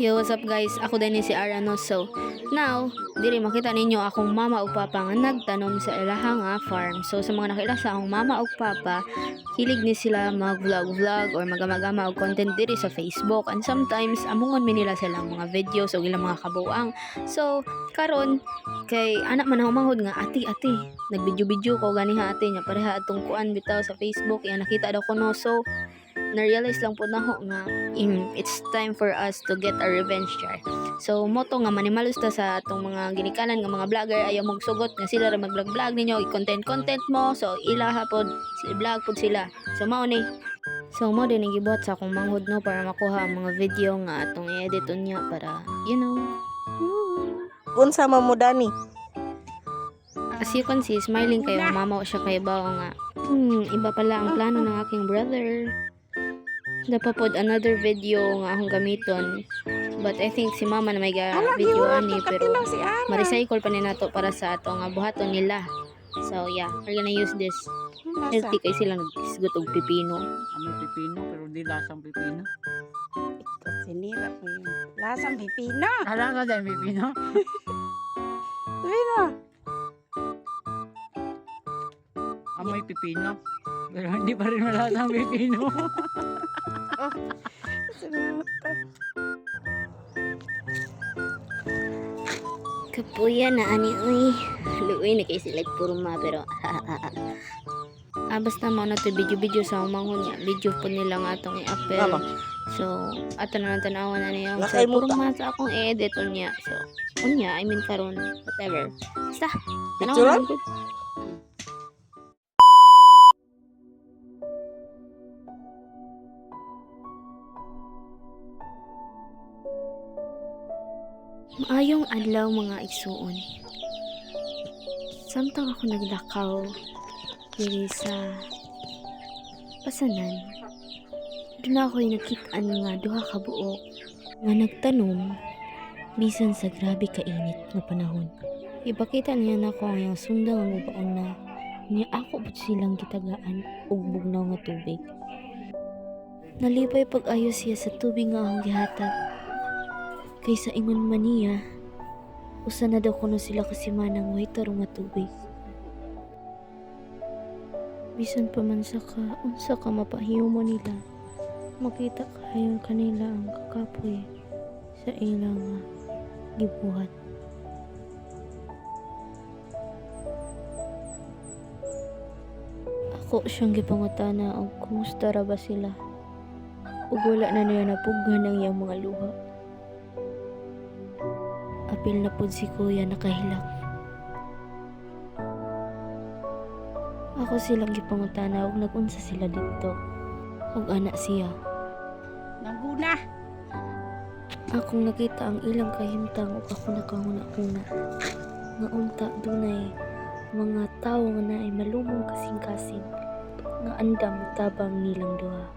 Yo, what's up guys? Ako din si Arano. So, now, diri makita ninyo akong mama ug papa nga nagtanom sa ilahang farm. So, sa mga nakita sa akong mama ug papa, hilig ni sila mag-vlog or magama-gama og content diri sa Facebook. And sometimes, amungon mi nila silang mga videos o ilang mga kabuang. So, karon kay anak man ako manghod nga ati, nagvideo-video ko ganiha ati nya pareha atong kuan bitaw sa Facebook. Yan nakita daw ko no. So, na-realize lang po na ho nga it's time for us to get our revenge jar. So moto nga manimalos ta sa atong mga ginikanan nga mga vlogger ayaw magsugot nga sila ra mag-vlog ninyo i-content mo, so ilaha pod i-vlog pod sila. So mao ni mo din gibuhat sa akong manghod no para makuha ang mga video nga atong i-edit niya para Unsa man mo Dani? as you can see, smiling kayo mama o siya kay bawo nga iba pala ang plano ng aking brother. Napapod another video nga akong gamiton, but I think si mama na may video ani pero ma-recycle pa ni nato para sa ato nga buhaton nila. So yeah, we're gonna use this. Healthy kay sila nagsigot og pipino. Amoy pipino pero di lasang pipino. Ito sinira ko yun. Lasang pipino. Hala ka din pipino. Pipino. Amoy pipino. Pero hindi pa rin malasang pipino. Kapuya na ani uy. Luoy na kay sila purma pero basta mo na to video sa umangon niya. Video po nila nga atong i-upload. So, ato na lang tanawan na niya. So, purma sa akong i-edit niya. So, unya, I mean karon whatever. Basta, tanawan ko. Maayong adlaw mga igsuon. Samtang ako naglakaw diri sa pasanan, doon ako'y nakitaan nga duha ka buok nga nagtanom bisan sa grabe kainit na panahon. Ipakita niya na ako ang sundang ang ubaon na niya ako but silang gitagaan og bugnaw nga tubig. Nalipay pag-ayos siya sa tubig nga akong gihatag. Kaysa ingon man niya, usa na daw kuno sila kasimanang way tarong nga tubig. Bisan pa man sa unsa ka mapahiumo nila, makita kayo kanila ang kakapoy sa ilang gibuhat. Ako siyang gipangutana og kumusta ra ba sila, ug wala na niya napughan ang iyang mga luha. Apil na pod si kuya nakahilak. Ako silang gipangutana og nagunsa sila dito. Og anak siya. Naguna. Akong nakita ang ilang kahimtang ug ako nakahuna-huna. Nga unta dunay mga tawo nga naay malumong kasing-kasing nga andam tabang nilang duha.